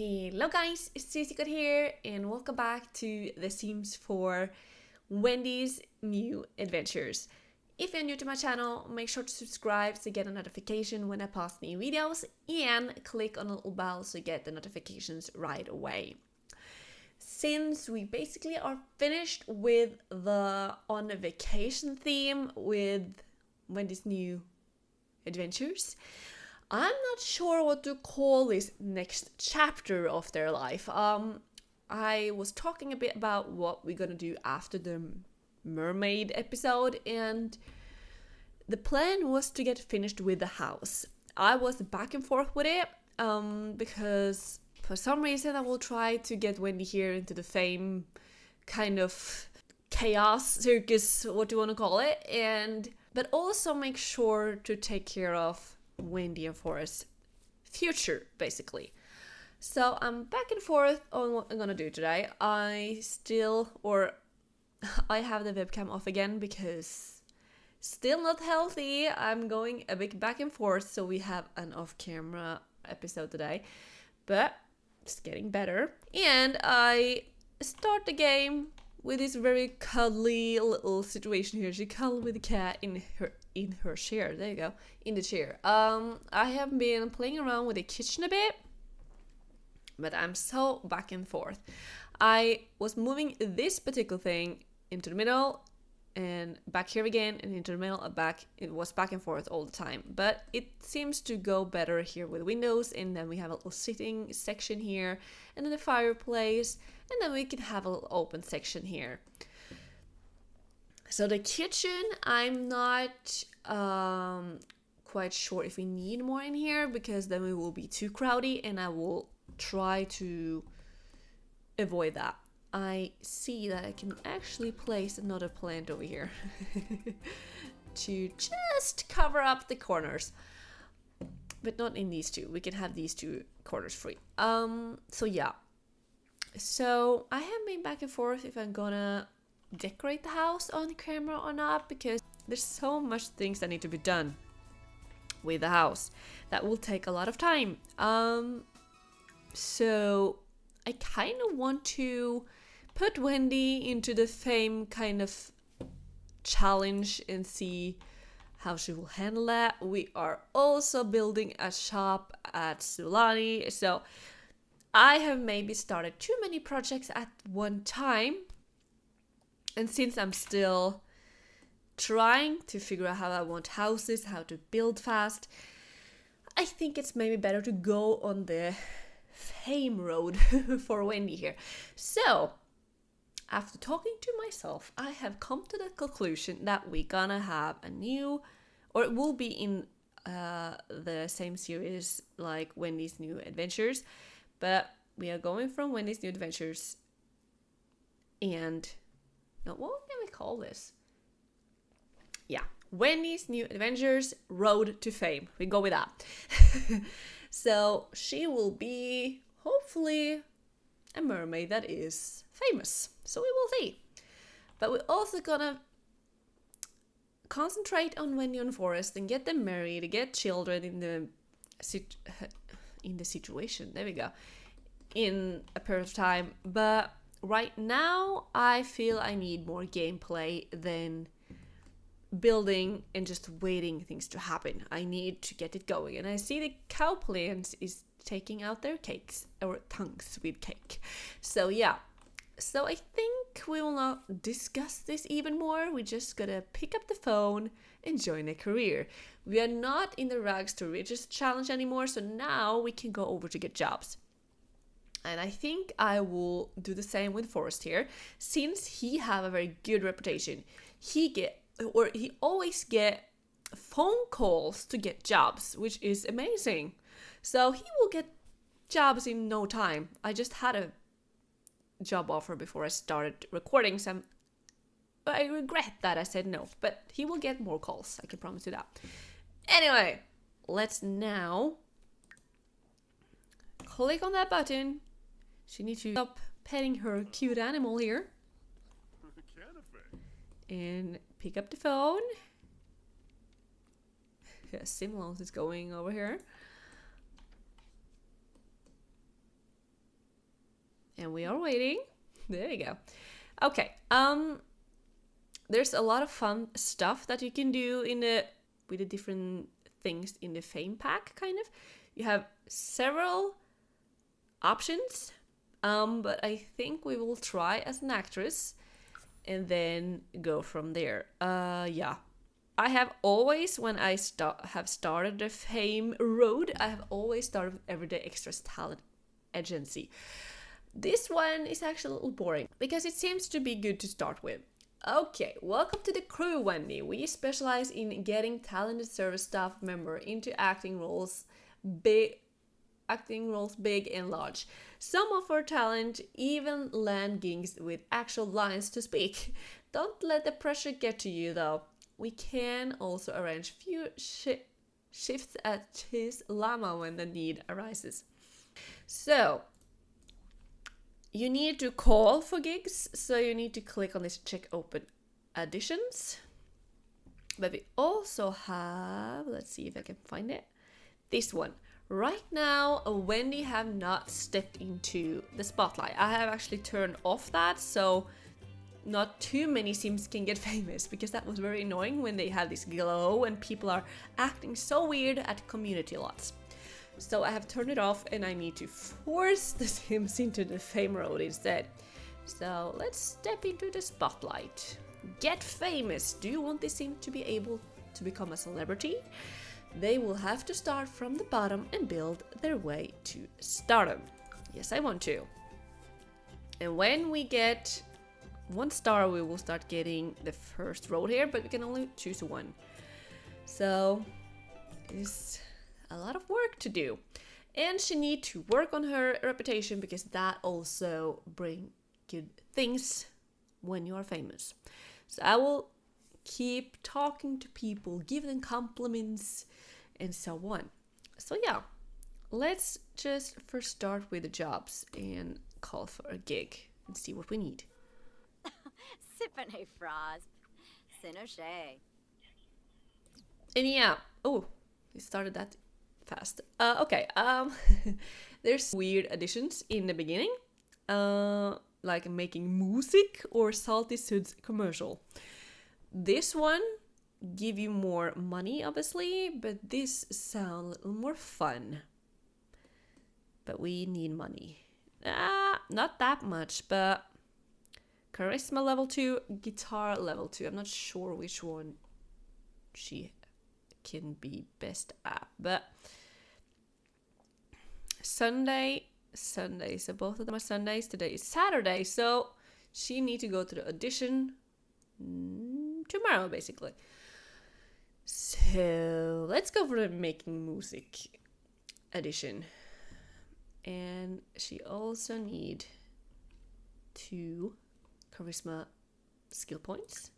Hello guys, it's Jessica here and welcome back to the Sims for Wendy's new adventures. If you're new to my channel, make sure to subscribe to get a notification when I post new videos and click on the little bell to get the notifications right away. Since we basically are finished with the on a vacation theme with Wendy's new adventures, I'm not sure what to call this next chapter of their life. I was talking a bit about what we're gonna do after the mermaid episode, and the plan was to get finished with the house. I was back and forth with it because for some reason I will try to get Wendy here into the fame kind of chaos circus, what do you want to call it, but also make sure to take care of Wendy and Forrest's future, basically. So I'm back and forth on what I'm gonna do today. I have the webcam off again because still not healthy. I'm going a bit back and forth, so we have an off-camera episode today, but it's getting better. And I start the game with this very cuddly little situation here. She cuddled with the cat in her chair. There you go, in the chair. I have been playing around with the kitchen a bit, but I'm so back and forth. I was moving this particular thing into the middle and back here again and into the middle and back. It was back and forth all the time, but it seems to go better here with windows, and then we have a little sitting section here and then the fireplace, and then we can have a little open section here. So the kitchen, I'm not quite sure if we need more in here, because then it will be too crowded, and I will try to avoid that. I see that I can actually place another plant over here to just cover up the corners, but not in these two. We can have these two corners free. So yeah. So I have been back and forth if I'm gonna decorate the house on camera or not, because there's so much things that need to be done with the house that will take a lot of time. So I kind of want to put Wendy into the fame kind of challenge and see how she will handle that. We are also building a shop at Wnedy, so I have maybe started too many projects at one time. And since I'm still trying to figure out how I want houses, how to build fast, I think it's maybe better to go on the fame road for Wendy here. So, after talking to myself, I have come to the conclusion that we're gonna have a new, or it will be in the same series like Wendy's New Adventures, but we are going from Wendy's New Adventures and now, what can we call this? Yeah, Wendy's New Adventures Road to Fame. We go with that. So she will be, hopefully, a mermaid that is famous. So we will see. But we're also gonna concentrate on Wendy and Forrest and get them married, get children in the situation. There we go. In a period of time. But right now, I feel I need more gameplay than building and just waiting things to happen. I need to get it going. And I see the cow plants is taking out their cakes, or tongues with cake. So yeah. So I think we will not discuss this even more. We just gotta pick up the phone and join a career. We are not in the rags to riches challenge anymore, so now we can go over to get jobs. And I think I will do the same with Forrest here, since he have a very good reputation. He always get phone calls to get jobs, which is amazing. So he will get jobs in no time. I just had a job offer before I started recording, so I regret that I said no, but he will get more calls, I can promise you that. Anyway, let's now click on that button. She needs to stop petting her cute animal here and pick up the phone. Simlons is going over here. And we are waiting. There you go. Okay. There's a lot of fun stuff that you can do with the different things in the fame pack, kind of. You have several options, but I think we will try as an actress and then go from there. Yeah. I have always, when I have started the fame road, I have always started with Everyday Extras Talent Agency. This one is actually a little boring because it seems to be good to start with. Okay, welcome to the crew, Wendy. We specialize in getting talented service staff member into acting roles big and large. Some of our talent even land gigs with actual lines to speak. Don't let the pressure get to you though. We can also arrange few shifts at Cheese Llama when the need arises. So, you need to call for gigs, so you need to click on this check open auditions. But we also have, let's see if I can find it, this one. Right now, Wendy have not stepped into the spotlight. I have actually turned off that, so not too many Sims can get famous, because that was very annoying when they have this glow and people are acting so weird at community lots. So I have turned it off and I need to force the Sims into the fame road instead. So let's step into the spotlight. Get famous! Do you want this Sim to be able to become a celebrity? They will have to start from the bottom and build their way to stardom. Yes, I want to. And when we get 1 star, we will start getting the first road here, but we can only choose one. So it's a lot of work to do. And she needs to work on her reputation, because that also brings good things when you are famous. So I will keep talking to people, give them compliments, and so on. So yeah, let's just first start with the jobs and call for a gig and see what we need. Sippin' Frost. Sinoche. And yeah, oh, we started that fast. Okay, there's weird additions in the beginning, like making music or Salty Suds commercial. This one give you more money, obviously, but this sounds a little more fun. But we need money. Not that much, but charisma level 2, guitar level 2. I'm not sure which one she can be best at, but Sunday, so both of them are Sundays. Today is Saturday, so she need to go to the audition tomorrow, basically. So let's go for the making music edition. And she also need 2 charisma skill points.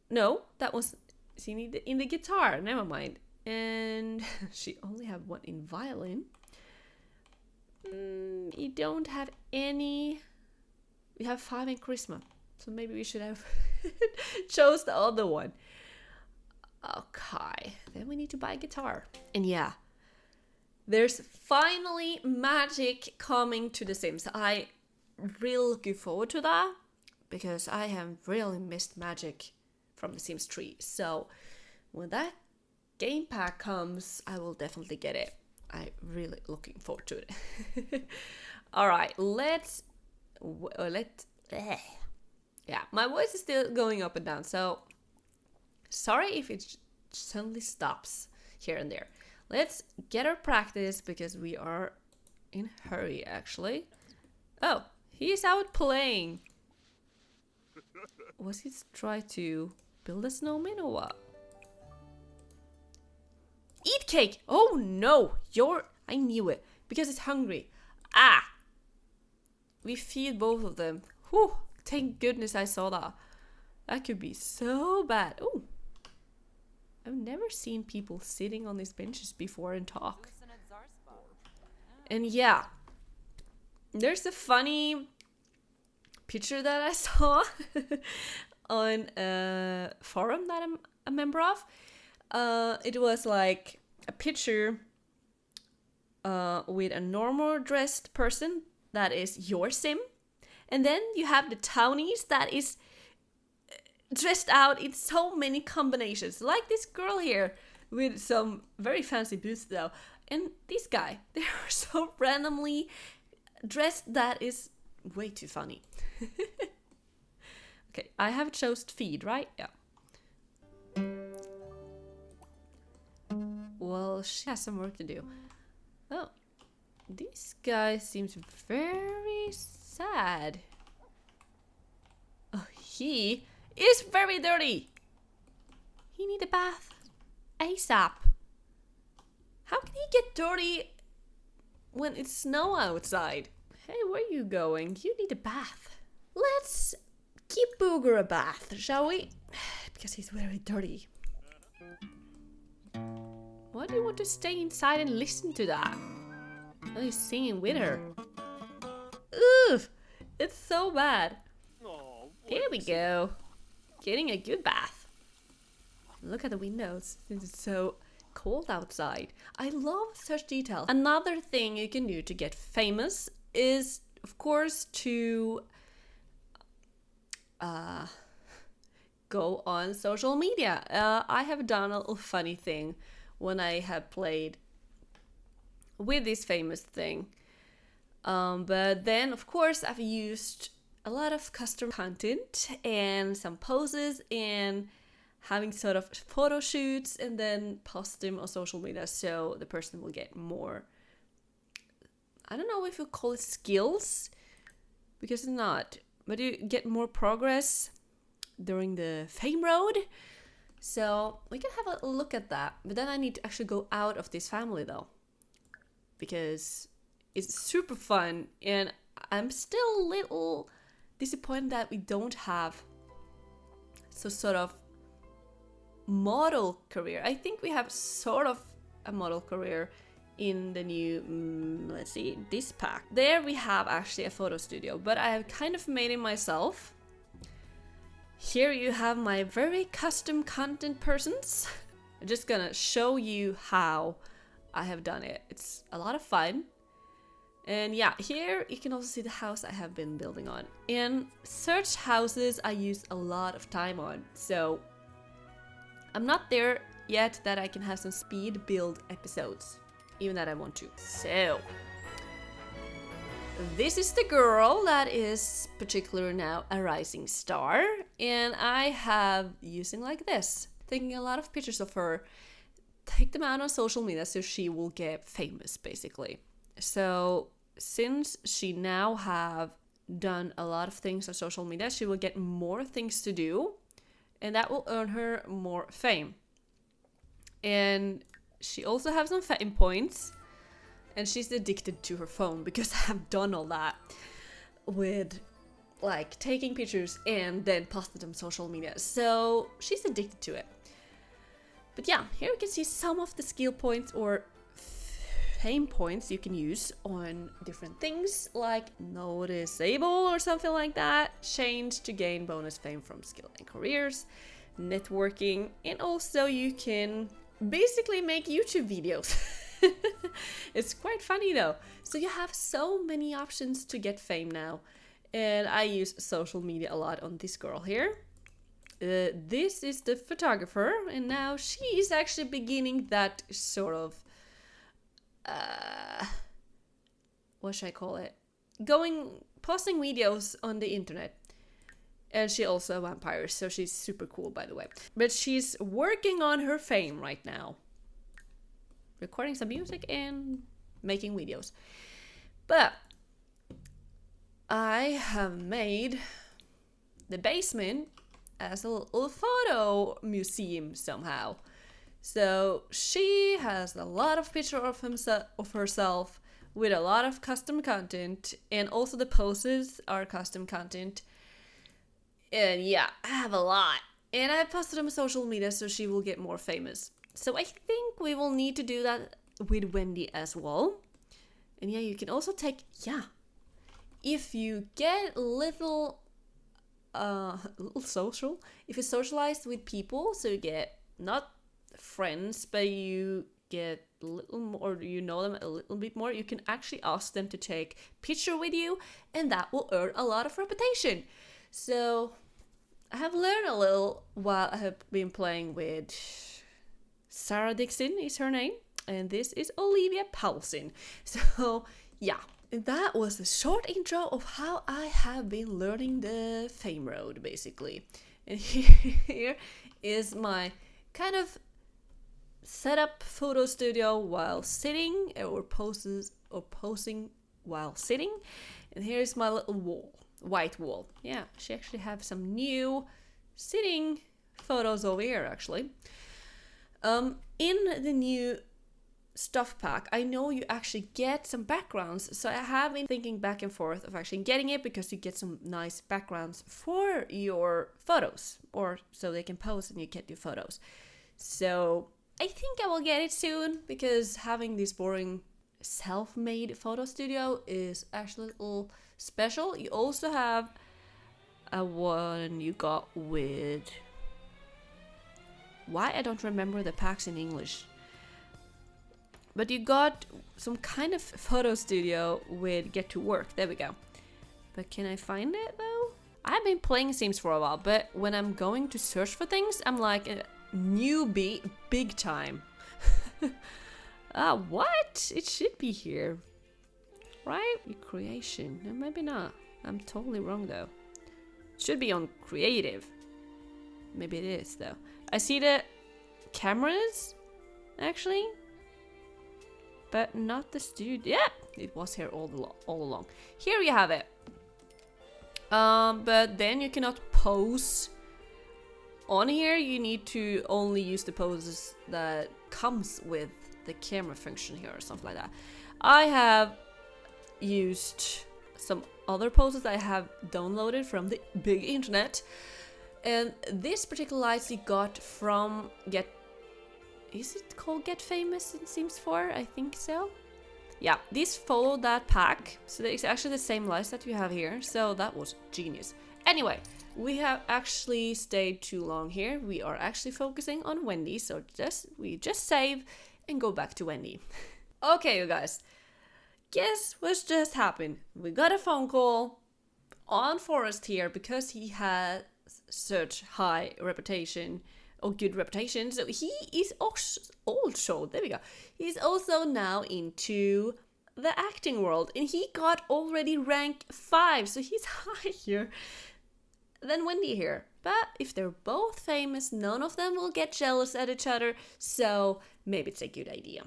No, that was, she need in the guitar, never mind. And she only have 1 in violin. You don't have any. We have 5 in charisma, so maybe we should have chose the other one. Okay, then we need to buy a guitar. And yeah, there's finally magic coming to The Sims. I really looking forward to that, because I have really missed magic from The Sims 3. So when that game pack comes, I will definitely get it. I'm really looking forward to it. All right, yeah, my voice is still going up and down, so sorry if it suddenly stops here and there. Let's get our practice, because we are in a hurry, actually. Oh, he's out playing. Was he try to build a snowman or what? Eat cake! Oh no! I knew it. Because it's hungry. Ah! We feed both of them. Whew! Thank goodness I saw that. That could be so bad. Oh! I've never seen people sitting on these benches before and talk. And yeah. There's a funny picture that I saw on a forum that I'm a member of. It was like a picture with a normal dressed person that is your sim. And then you have the townies that is dressed out in so many combinations. Like this girl here with some very fancy boots though. And this guy, they are so randomly dressed that is way too funny. Okay, I have chosen feed, right? Yeah. Well, she has some work to do. Oh, this guy seems very sad. Oh, he is very dirty. He needs a bath ASAP. How can he get dirty when it's snow outside? Hey, where are you going? You need a bath. Let's give Booger a bath, shall we? Because he's very dirty. Why do you want to stay inside and listen to that? Oh, he's singing with her. Ugh! It's so bad. There we go. Getting a good bath. Look at the windows since it's so cold outside. I love such detail. Another thing you can do to get famous is, of course, to go on social media. I have done a little funny thing when I have played with this famous thing. But then, of course, I've used a lot of custom content and some poses and having sort of photo shoots and then post them on social media so the person will get more, I don't know if you call it skills, because it's not, but you get more progress during the fame road. So we can have a look at that. But then I need to actually go out of this family though, because it's super fun and I'm still a little disappointed that we don't have so sort of model career. I think we have sort of a model career in the new, let's see, this pack. There we have actually a photo studio, but I have kind of made it myself. Here you have my very custom content persons. I'm just gonna show you how I have done it. It's a lot of fun. And yeah, here you can also see the house I have been building on. And search houses I use a lot of time on. So I'm not there yet that I can have some speed build episodes, even that I want to. So this is the girl that is particular now a rising star, and I have using like this, taking a lot of pictures of her, take them out on social media so she will get famous basically. So since she now have done a lot of things on social media, she will get more things to do, and that will earn her more fame. And she also has some fame points, and she's addicted to her phone because I have done all that with like taking pictures and then posted them on social media. So she's addicted to it. But yeah, here you can see some of the skill points or fame points you can use on different things like noticeable or something like that, change to gain bonus fame from skill and careers, networking, and also you can basically make YouTube videos. It's quite funny though. So you have so many options to get fame now, and I use social media a lot on this girl here. This is the photographer, and now she's actually beginning that sort of what should I call it? Posting videos on the internet. And she also a vampire, so she's super cool by the way. But she's working on her fame right now. Recording some music and making videos. But I have made the basement as a little photo museum somehow. So she has a lot of pictures of herself with a lot of custom content, and also the poses are custom content. And yeah, I have a lot. And I posted them on social media so she will get more famous. So I think we will need to do that with Wendy as well. And yeah, you can also take, if you get a little social, if you socialize with people, so you get not friends, but you get a little more, or you know them a little bit more, you can actually ask them to take picture with you, and that will earn a lot of reputation. So I have learned a little while I have been playing with Sarah Dixon is her name, and this is Olivia Paulson. So yeah, that was a short intro of how I have been learning the fame road, basically. And here is my kind of setup photo studio while sitting, or posing while sitting. And here's my little wall, white wall. Yeah, she actually have some new sitting photos over here actually. In the new stuff pack, I know you actually get some backgrounds, so I have been thinking back and forth of actually getting it, because you get some nice backgrounds for your photos, or so they can pose and you get your photos. So I think I will get it soon, because having this boring self-made photo studio is actually a little special. You also have a one you got with, why I don't remember the packs in English, but you got some kind of photo studio with Get to Work. There we go. But can I find it though? I've been playing Sims for a while, but when I'm going to search for things, I'm like a newbie big time. What? It should be here, right? Creation. No, maybe not. I'm totally wrong though. It should be on creative. Maybe it is though. I see the cameras actually, but not the studio. Yeah, it was here all along. Here you have it. But then you cannot pose on here. You need to only use the poses that comes with the camera function here, or something like that. I have used some other poses I have downloaded from the big internet, and this particular lights you got from is it called Get Famous in Sims 4? I think so. Yeah, these follow that pack, so it's actually the same lights that you have here, so that was genius. Anyway, we have actually stayed too long here. We are actually focusing on Wendy, so we just save and go back to Wendy. Okay, you guys, guess what just happened? We got a phone call on Forrest here, because he had such high reputation, or good reputation, so he is also, there we go, he's also now into the acting world, and he got already rank 5, so he's higher than Wendy here. But if they're both famous, none of them will get jealous at each other, so maybe it's a good idea.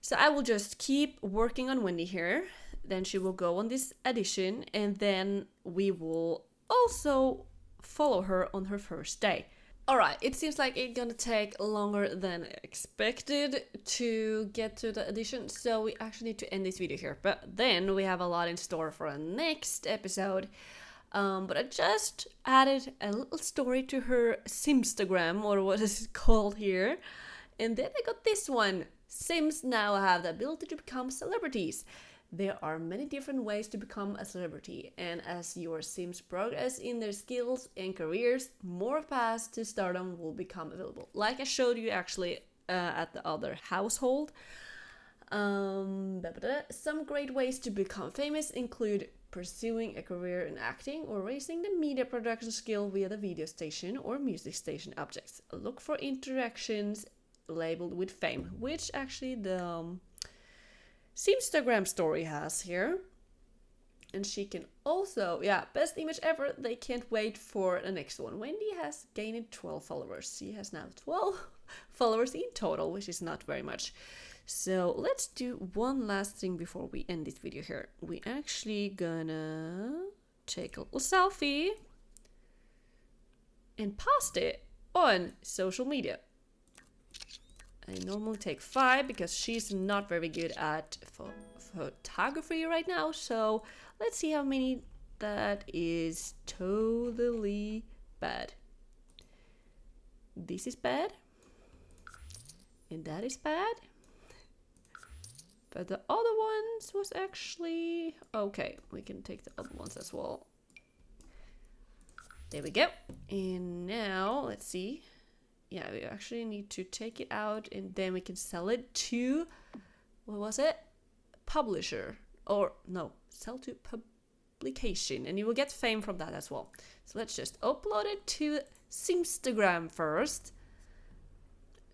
So I will just keep working on Wendy here, then she will go on this edition, and then we will also follow her on her first day. Alright, it seems like it's gonna take longer than expected to get to the edition, so we actually need to end this video here. But then we have a lot in store for our next episode. But I just added a little story to her Simstagram, or what is it called here. And then I got this one. Sims now have the ability to become celebrities. There are many different ways to become a celebrity, and as your Sims progress in their skills and careers, more paths to stardom will become available. Like I showed you actually at the other household. Some great ways to become famous include pursuing a career in acting, or raising the media production skill via the video station or music station objects. Look for interactions labeled with fame, which actually the Simstagram story has here. And she can also, yeah, best image ever. They can't wait for the next one. Wendy has gained 12 followers. She has now 12 followers in total, which is not very much. So let's do one last thing before we end this video here. We actually gonna take a little selfie and post it on social media. I normally take 5 because she's not very good at photography right now. So let's see how many that is totally bad. This is bad. And that is bad. But the other ones was actually okay. We can take the other ones as well. There we go. And now let's see. yeah, we actually need to take it out and then we can sell it to, what was it? Publisher. Or no, sell to publication. And you will get fame from that as well. So let's just upload it to Simstagram first.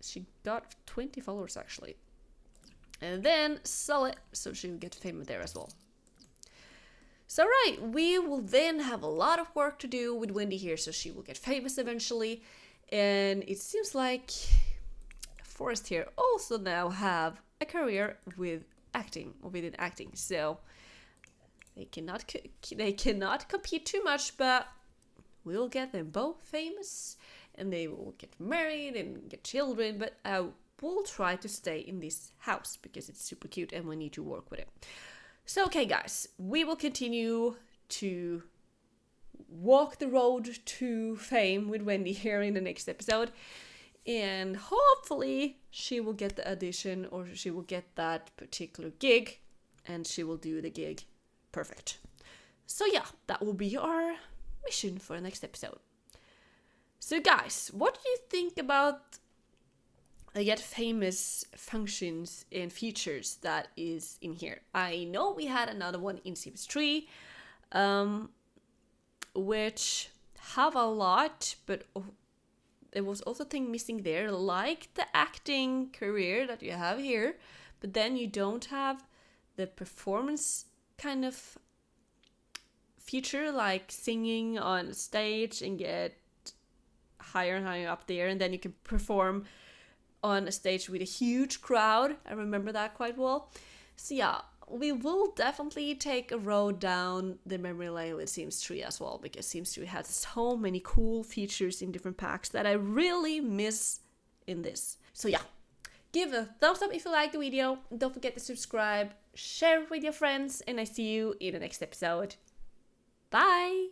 She got 20 followers actually. And then sell it so she will get fame there as well. So right, we will then have a lot of work to do with Wendy here, so she will get famous eventually. And it seems like Forrest here also now have a career with acting, or within acting. So they cannot compete too much, but we'll get them both famous and they will get married and get children. But I will try to stay in this house because it's super cute and we need to work with it. So, okay, guys, we will continue to walk the road to fame with Wendy here in the next episode. And hopefully she will get the audition or she will get that particular gig and she will do the gig perfect. So, yeah, that will be our mission for the next episode. So, guys, what do you think about the Get Famous functions and features that is in here? I know we had another one in Sims 3, which have a lot, but there was also thing missing there, like the acting career that you have here, but then you don't have the performance kind of feature, like singing on stage and get higher and higher up there, and then you can perform on a stage with a huge crowd. I remember that quite well. So yeah, we will definitely take a road down the memory lane with Sims 3 as well, because Sims 3 had so many cool features in different packs that I really miss in this. So yeah, give a thumbs up if you liked the video. Don't forget to subscribe, share it with your friends, and I see you in the next episode. Bye!